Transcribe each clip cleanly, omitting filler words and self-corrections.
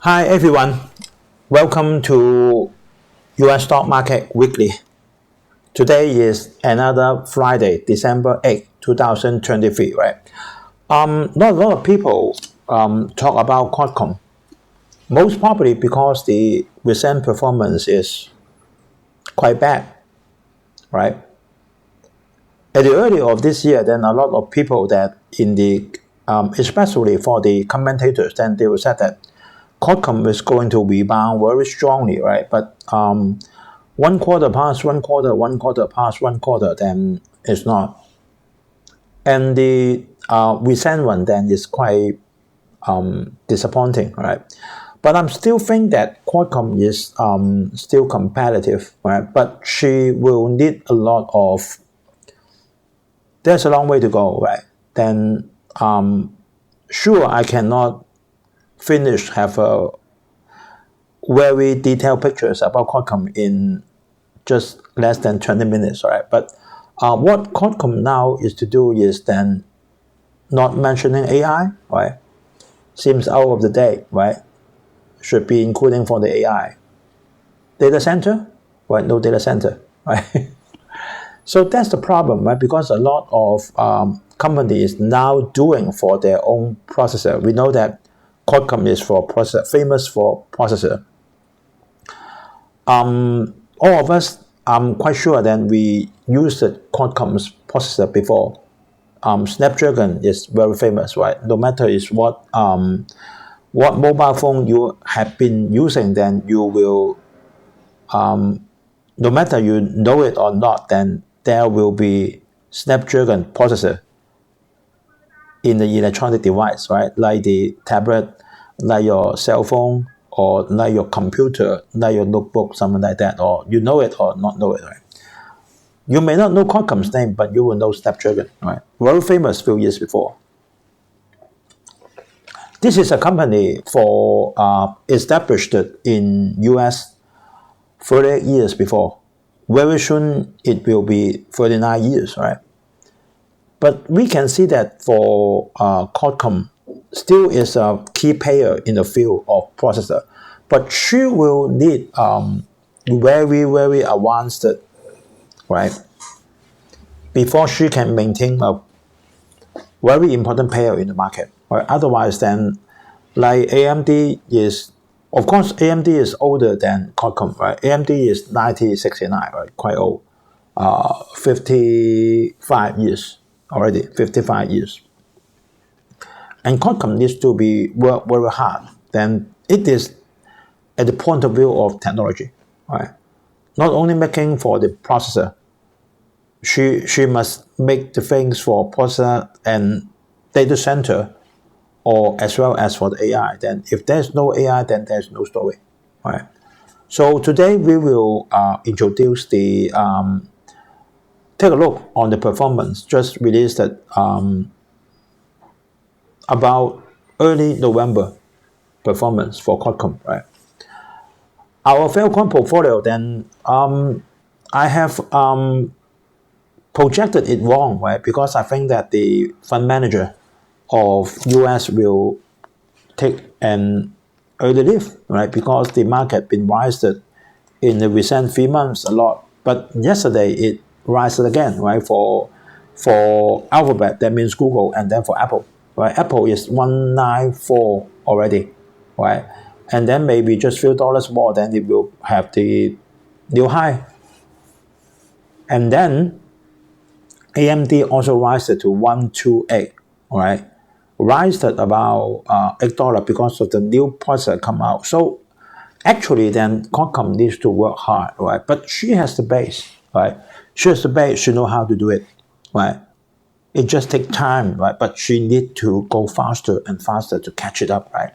Hi everyone, welcome to US Stock Market Weekly. Today is another Friday, December 8, 2023, right? Not a lot of people talk about QUALCOMM, most probably because the recent performance is quite bad, right? At the early of this year, then a lot of people that in the, especially for the commentators, then they will say that QUALCOMM is going to rebound very strongly, right? But one quarter past one quarter, one quarter past one quarter, then it's not. And the recent one then is quite disappointing, right? But I'm still think that QUALCOMM is still competitive, right? But she will need a lot of, there's a long way to go, right? Then sure, I cannot have a very detailed pictures about QUALCOMM in just less than 20 minutes, right? But what QUALCOMM now is to do is then not mentioning AI, right? Seems out of the date, right? Should be including for the AI. Data center, right? No data center, right? So that's the problem, right? Because a lot of companies now doing for their own processor. We know that QUALCOMM is for processor, famous for processor. All of us, I'm quite sure that we used the QUALCOMM's processor before. Snapdragon is very famous, right? No matter is what mobile phone you have been using, then you will, no matter you know it or not, then there will be Snapdragon processor in the electronic device, right? Like the tablet, like your cell phone, or like your computer, like your notebook, something like that, or you know it or not know it, right? You may not know QUALCOMM's name, but you will know Snapdragon, right? Very famous few years before. This is a company for established in US 38 years before. Very soon it will be 39 years, right? But we can see that for QUALCOMM still is a key player in the field of processor, but she will need very, very advanced, right? Before she can maintain a very important player in the market, right? Otherwise, then, like AMD is, of course, AMD is older than QUALCOMM, right? AMD is 1969, right? Quite old, 55 years already, 55 years. And QUALCOMM needs to be work very hard. Then it is at the point of view of technology, right? Not only making for the processor, she must make the things for processor and data center, or as well as for the AI. Then if there's no AI, then there's no story, right? So today we will introduce the take a look on the performance just released at about early November performance for QUALCOMM, right? Our Falcon portfolio, then I have projected it wrong, right? Because I think that the fund manager of US will take an early leave, right? Because the market been rising in the recent 3 months a lot. But yesterday it rised again, right? For Alphabet, that means Google, and then for Apple, right? Apple is 194 already, right? And then maybe just few dollars more, then it will have the new high. And then AMD also rises to 128, all right? Rise at about $8 because of the new processor come out. So actually, then QUALCOMM needs to work hard, right? But she has the base, right? She has the base. She know how to do it, right? It just takes time, right? But she need to go faster and faster to catch it up, right?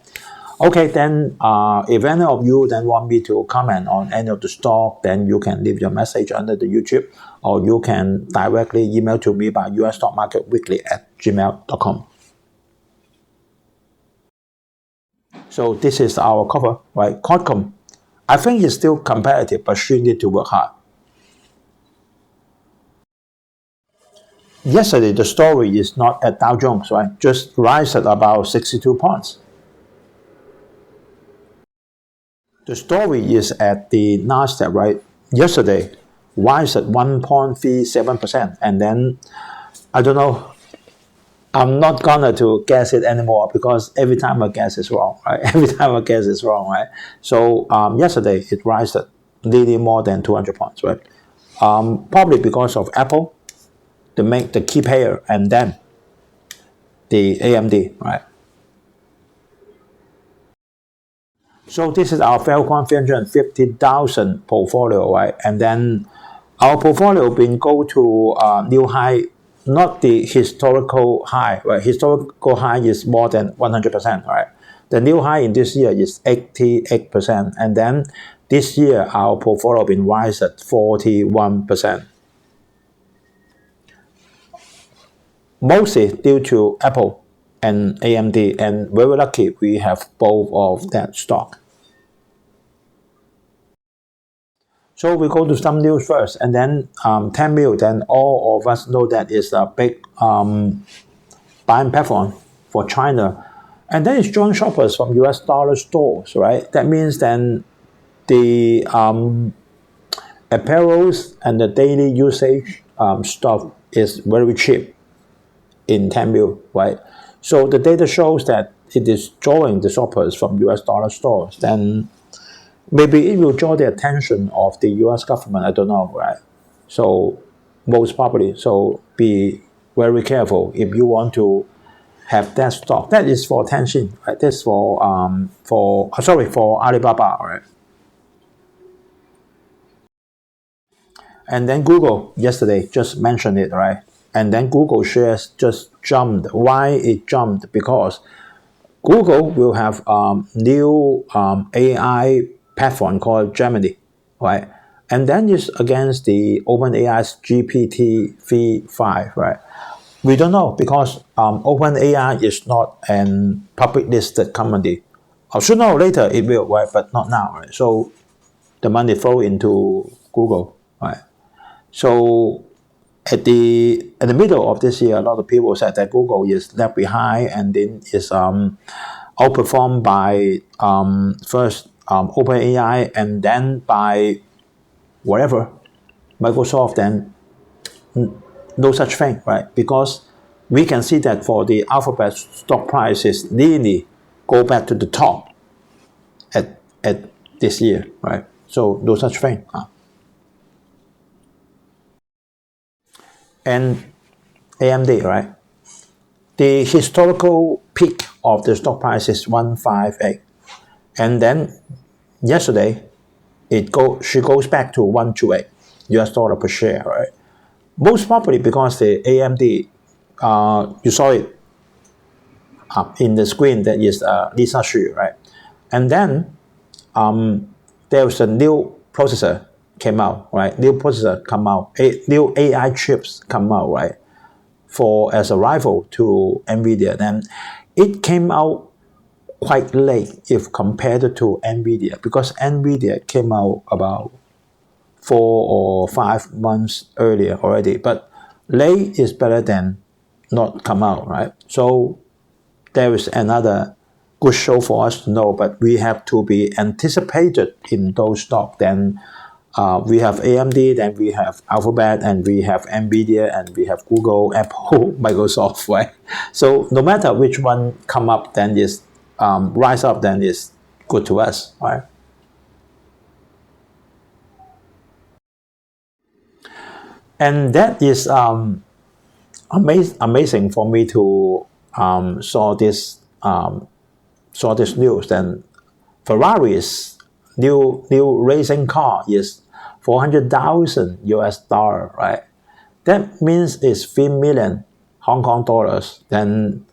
Okay, then if any of you then want me to comment on any of the stock, then you can leave your message under the YouTube, or you can directly email to me by usstockmarketweekly@gmail.com. So this is our cover, right? QUALCOMM, I think it's still competitive, but she need to work hard. Yesterday, the story is not at Dow Jones, right? Just rise at about 62 points. The story is at the Nasdaq, right? Yesterday, rise at 1.37%, and then I don't know. I'm not gonna to guess it anymore because every time I guess it's wrong, right? Every time I guess it's wrong, right? So yesterday it rose at nearly more than 200 points, right? Probably because of Apple, the key player, and then the AMD, right? So this is our QUALCOMM 350,000 portfolio, right? And then our portfolio been go to new high, not the historical high, right? Historical high is more than 100%, right? The new high in this year is 88%, and then this year our portfolio been rise at 41%. Mostly due to Apple and AMD, and very lucky we have both of that stock. So we go to some news first, and then 10 mil, then all of us know that is a big buying platform for China. And then it's joint shoppers from US dollar stores, right? That means then the apparels and the daily usage stuff is very cheap in 10 mil, right? So the data shows that it is drawing the shoppers from US dollar stores. Then maybe it will draw the attention of the US government, I don't know, right? So most probably, so be very careful if you want to have that stock. That is for Tencent, right? That's for Alibaba, right? And then Google yesterday just mentioned it, right? And then Google shares just jumped. Why it jumped? Because Google will have new AI platform called Gemini, right? And then it's against the OpenAI's GPT-3.5, right? We don't know because OpenAI is not a public listed company. Sooner or later it will, right? But not now, right? So the money flow into Google, right? So at the middle of this year, a lot of people said that Google is left behind and then is outperformed by first OpenAI and then by whatever Microsoft. Then no such thing, right? Because we can see that for the Alphabet stock prices nearly go back to the top at this year, right? So no such thing. And AMD, right? The historical peak of the stock price is 158, and then yesterday she goes back to 128 US dollar per share, right? Most probably because the AMD, you saw it in the screen, that is Lisa Xu, right? And then there was a new processor came out, right? New processor come out, new AI chips come out, right? For as a rival to NVIDIA. Then it came out quite late if compared to NVIDIA, because NVIDIA came out about 4 or 5 months earlier already. But late is better than not come out, right? So there is another good show for us to know, but we have to be anticipated in those stocks. Then we have AMD, then we have Alphabet, and we have NVIDIA, and we have Google, Apple, Microsoft, right? So no matter which one come up, then is rise up, then is good to us, right? And that is amazing for me to saw this news. Then Ferrari's new racing car is 400,000 US dollar, right? That means it's 3 million Hong Kong dollars. Then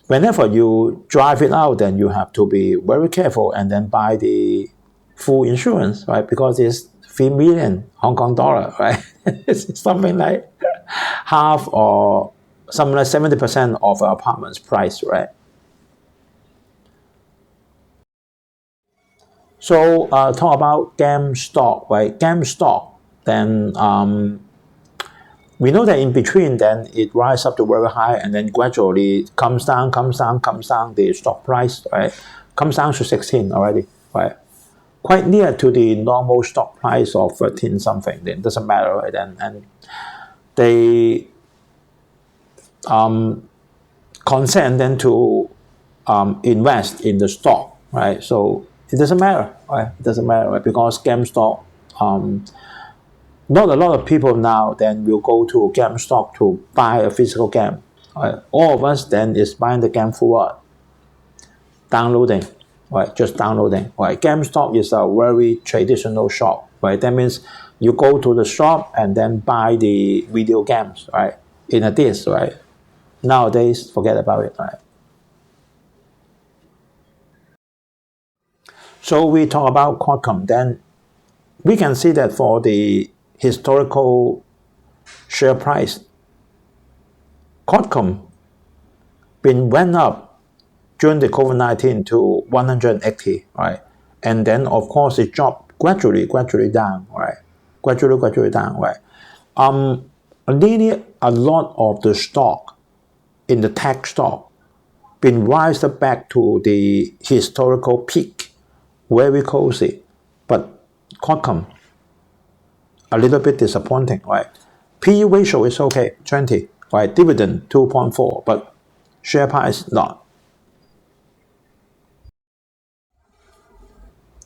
whenever you drive it out, then you have to be very careful and then buy the full insurance, right? Because it's 3 million Hong Kong dollar, right? It's something like half or something like 70% of an apartment's price, right? So talk about GameStop, right? GameStop, then we know that in between, then it rises up to very high and then gradually comes down the stock price, right? comes down to 16 already, right? Quite near to the normal stock price of 13 something. Then doesn't matter, right? And they consent then to invest in the stock, right? So it doesn't matter, right? It doesn't matter, right? Because GameStop, not a lot of people now then will go to GameStop to buy a physical game. Right? All of us then is buying the game for what? Downloading, right? Just downloading, right? GameStop is a very traditional shop, right? That means you go to the shop and then buy the video games, right? In a disc, right? Nowadays, forget about it, right? So we talk about QUALCOMM, then we can see that for the historical share price, QUALCOMM went up during the COVID-19 to 180, right? And then of course it dropped gradually down, right? Gradually down, right? Really a lot of the stock in the tech stock been raised back to the historical peak, very closely. But QUALCOMM, a little bit disappointing, right? PE ratio is okay, 20, right? Dividend 2.4, but share price not.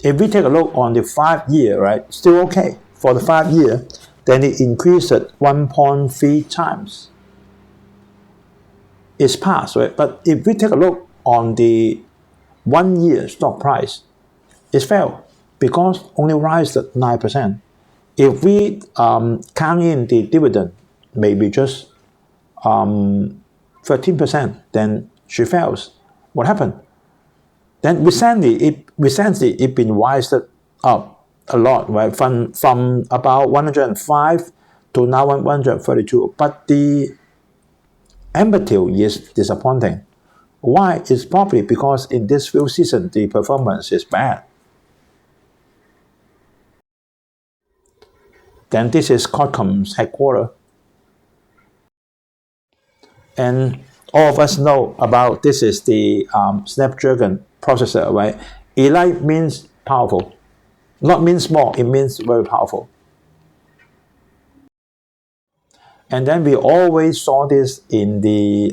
If we take a look on the 5-year, right, still okay. For the 5-year, then it increased at 1.3 times. It's past, right? But if we take a look on the 1-year stock price, it fell because only rise at 9%. If we count in the dividend, maybe just 13%, then she fails. What happened? Then recently it been raised up a lot, right? From about 105 to now 132. But the amplitude is disappointing. Why? It's probably because in this few season the performance is bad. Then this is QUALCOMM's headquarters. And all of us know about this is the Snapdragon processor, right? Elite means powerful. Not means small, it means very powerful. And then we always saw this in the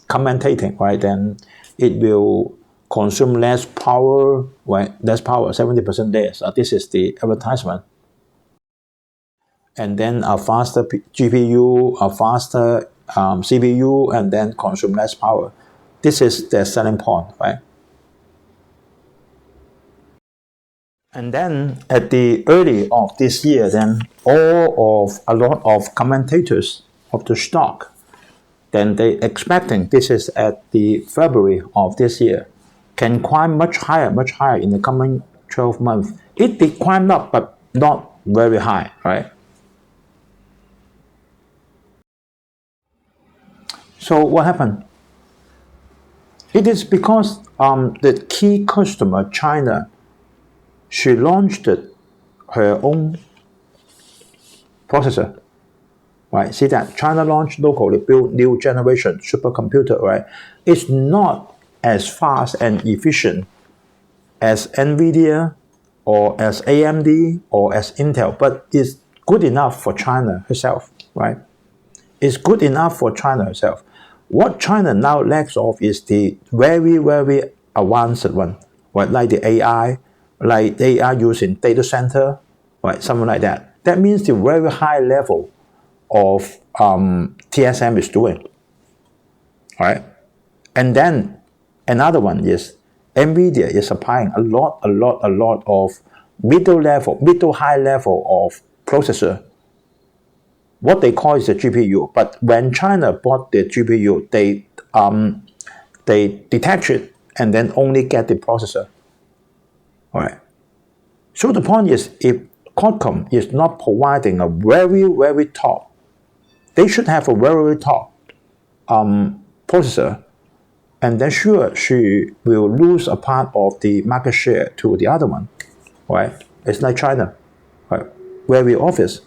commentating, right? Then it will consume less power, right? Less power, 70% less. This is the advertisement. And then a faster GPU, a faster CPU, and then consume less power. This is the selling point, right? And then at the early of this year, then a lot of commentators of the stock, then they expecting this is at the February of this year, can climb much higher in the coming 12 months. It did climb up, but not very high, right? So what happened? It is because the key customer, China, she launched her own processor, right? See that China launched locally built new generation supercomputer, right? It's not as fast and efficient as NVIDIA or as AMD or as Intel, but it's good enough for China herself, right? It's good enough for China herself. What China now lacks of is the very, very advanced one, right? Like the AI, like they are using data center, right? Something like that. That means the very high level of TSM is doing, right? And then another one is NVIDIA is supplying a lot of middle high level of processor. What they call is the GPU. But when China bought the GPU, they detach it and then only get the processor. All right. So the point is, if QUALCOMM is not providing a very, very top, they should have a very, very top processor, and then sure she will lose a part of the market share to the other one, right? It's like China, right? Very obvious.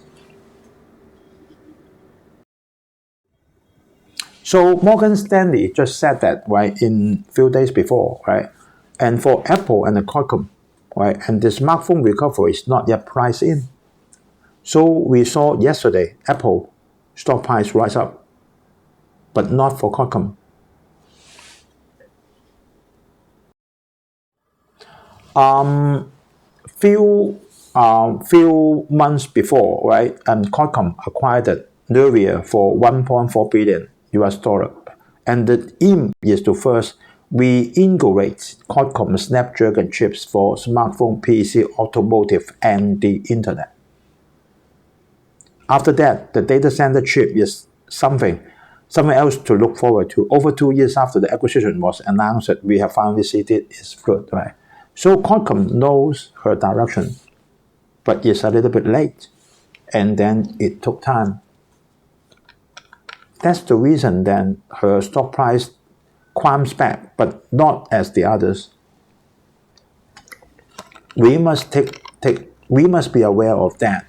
So Morgan Stanley just said that, right, in few days before, right? And for Apple and the QUALCOMM, right, and the smartphone recovery is not yet priced in. So we saw yesterday Apple stock price rise up, but not for QUALCOMM. Few months before, right, QUALCOMM acquired Nuvia for $1.4 billion US dollar, and the aim is to first reintegrate QUALCOMM Snapdragon chips for smartphone, PC, automotive, and the internet. After that, the data center chip is something else to look forward to. Over 2 years after the acquisition was announced, we have finally seen its fruit, right? So QUALCOMM knows her direction, but it's a little bit late, and then it took time. That's the reason then her stock price climbs back, but not as the others. We must be aware of that.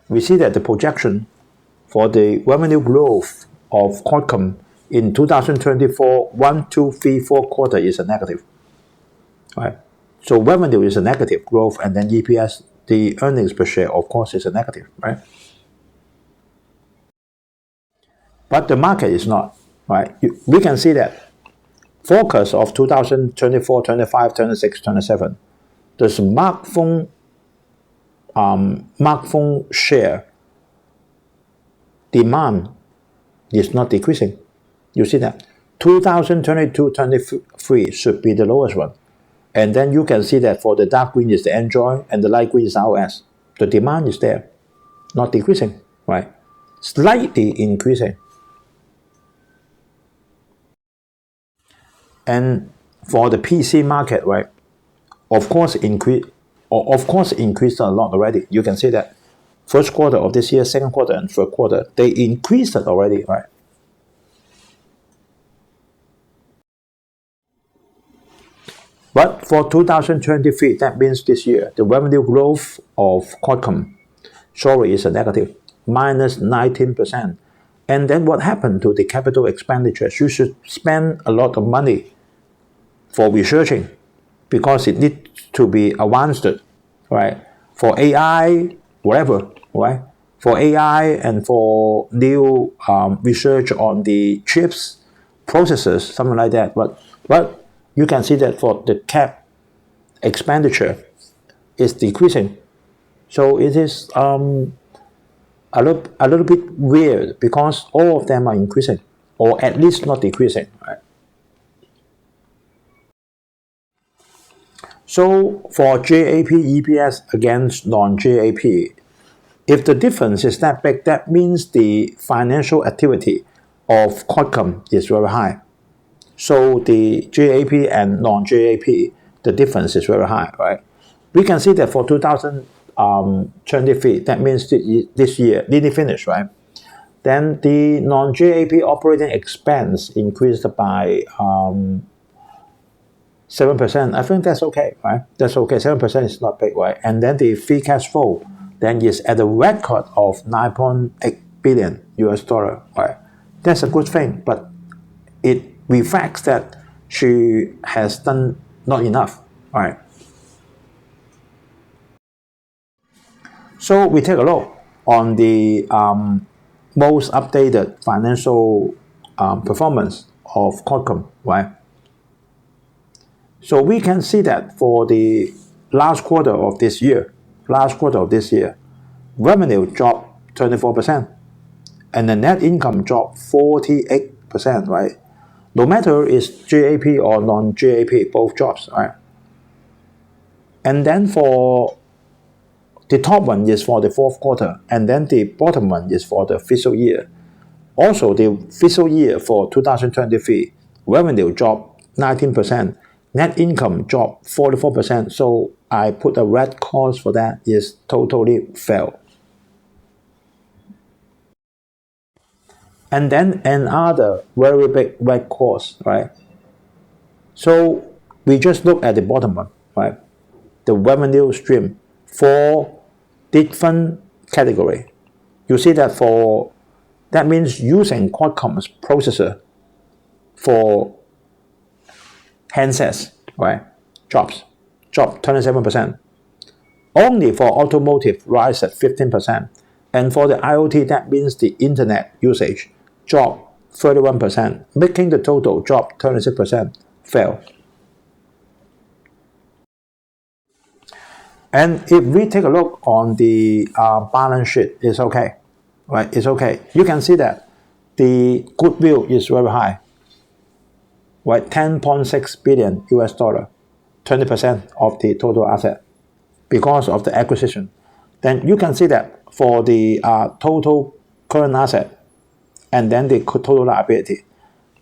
We see that the projection for the revenue growth of QUALCOMM in 2024, 1, 2, 3, 4 quarter is a negative, right? So revenue is a negative growth, and then EPS, the earnings per share, of course, is a negative, right? But the market is not, right? We can see that forecast of 2024, 25, 26, 27, the smartphone share demand is not decreasing. You see that 2022-23 should be the lowest one, and then you can see that for the dark green is the Android and the light green is iOS. The demand is there, not decreasing, right? Slightly increasing. And for the PC market, right, of course increased a lot already. You can see that first quarter of this year, second quarter, and third quarter, they increased it already, right? But for 2023, that means this year, the revenue growth of QUALCOMM, is a negative, minus 19%. And then what happened to the capital expenditures? You should spend a lot of money for researching because it needs to be advanced, right? For AI, whatever, right? For AI and for new research on the chips, processors, something like that. But you can see that for the cap expenditure is decreasing. So it is a little bit weird because all of them are increasing, or at least not decreasing, right? So for GAAP EPS against non-GAAP, if the difference is that big, that means the financial activity of QUALCOMM is very high. So the GAAP and non-GAAP, the difference is very high, right? We can see that for 2023, that means this year, nearly finished, right? Then the non-GAAP operating expense increased by 7%. I think that's okay, right? That's okay. 7% is not big, right? And then the free cash flow then is at a record of $9.8 billion US dollar, right? That's a good thing, but it reflects that she has done not enough, right? So we take a look on the most updated financial performance of QUALCOMM, right? So we can see that for the last quarter of this year, revenue dropped 24%, and the net income dropped 48%, right? No matter it's GAAP or non-GAAP, both drops, right? And then for the top one is for the fourth quarter, and then the bottom one is for the fiscal year. Also, the fiscal year for 2023, revenue dropped 19%, net income dropped 44%, so I put a red cross for that, is totally failed. And then another very big red cross, right? So we just look at the bottom one, right? The revenue stream for different category. You see that that means using QUALCOMM's processor for handsets, right, dropped 27%. Only for automotive rise at 15%. And for the IoT, that means the internet usage dropped 31%, making the total drop 26%, fell. And if we take a look on the balance sheet, it's okay, right? It's okay. You can see that the goodwill is very high, right? 10.6 billion US dollar, 20% of the total asset because of the acquisition. Then you can see that for the total current asset and then the total liability.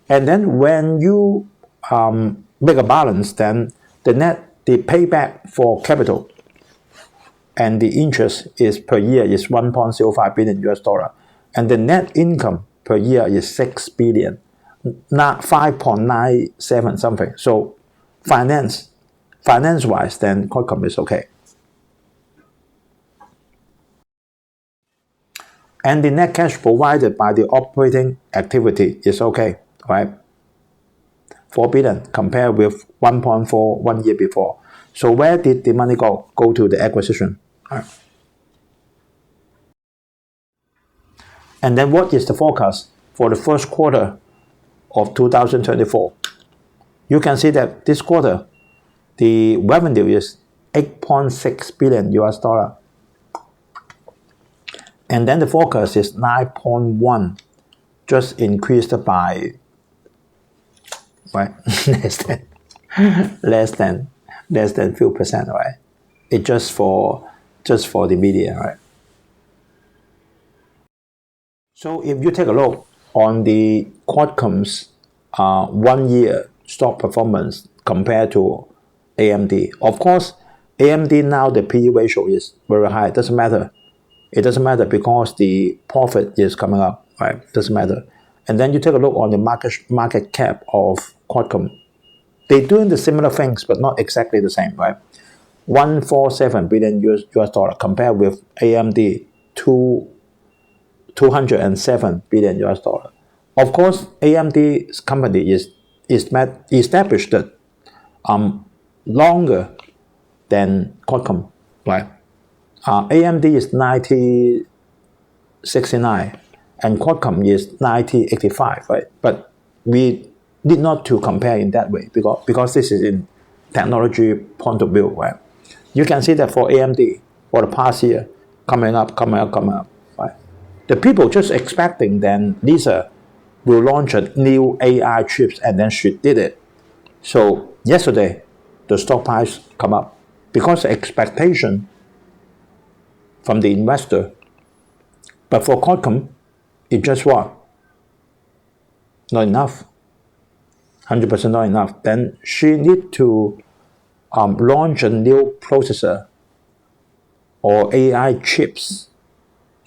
And then when you make a balance, then the payback for capital and the interest is per year is 1.05 billion US dollar, and the net income per year is 6 billion, not 5.97 something. So finance wise, then QUALCOMM is okay. And the net cash provided by the operating activity is okay, right? 4 billion compared with 1.4 1 year before. So where did the money go? Go to the acquisition. Right. And then what is the forecast for the first quarter of 2024? You can see that this quarter, the revenue is 8.6 billion US dollar. And then the forecast is 9.1, just increased by right? less than few percent, right? It's just for the media, right? So if you take a look on the QUALCOMM's 1 year stock performance compared to AMD, of course, AMD now the PE ratio is very high. It doesn't matter. It doesn't matter because the profit is coming up, right? It doesn't matter. And then you take a look on the market cap of QUALCOMM. They're doing the similar things, but not exactly the same, right? 147 billion US dollar compared with AMD 207 billion US dollar. Of course, AMD's company is established longer than QUALCOMM, right? AMD is 1969 and QUALCOMM is 1985, right? But we need not to compare in that way because this is in technology point of view, right? You can see that for AMD for the past year, coming up, right? The people just expecting then Lisa will launch a new AI chips, and then she did it. So yesterday, the stock price come up because the expectation from the investor. But for QUALCOMM, it just what? Not enough. 100% not enough. Then she need to launch a new processor or AI chips.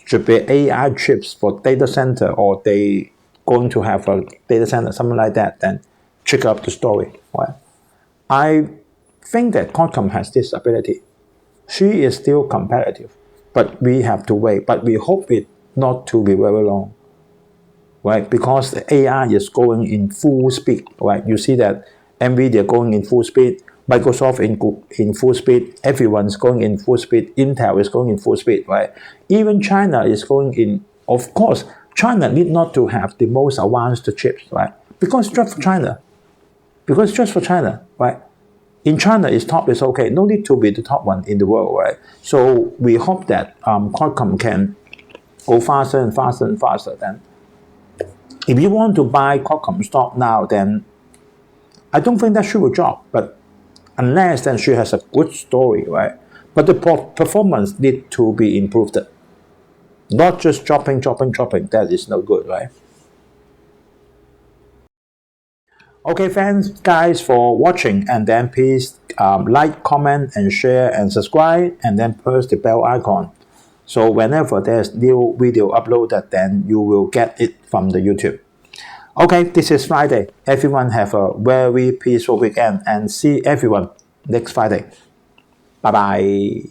Should be AI chips for data center, or they going to have a data center, something like that, then check up the story. Right? I think that QUALCOMM has this ability. She is still competitive, but we have to wait. But we hope it not to be very long, right? Because the AI is going in full speed, right? You see that NVIDIA going in full speed, Microsoft in full speed, everyone's going in full speed, Intel is going in full speed, right? Even China is going in. Of course, China need not to have the most advanced chips, right? Because just for China, right? In China, its top is okay. No need to be the top one in the world, right? So we hope that QUALCOMM can go faster and faster and faster. Then, if you want to buy QUALCOMM stock now, then I don't think that she will drop. But unless then she has a good story, right? But the performance need to be improved. Not just dropping. That is no good, right? Okay, thanks guys for watching, and then please like, comment, and share, and subscribe, and then press the bell icon. So whenever there's new video uploaded, then you will get it from the YouTube. Okay, this is Friday. Everyone have a very peaceful weekend, and see everyone next Friday. Bye bye.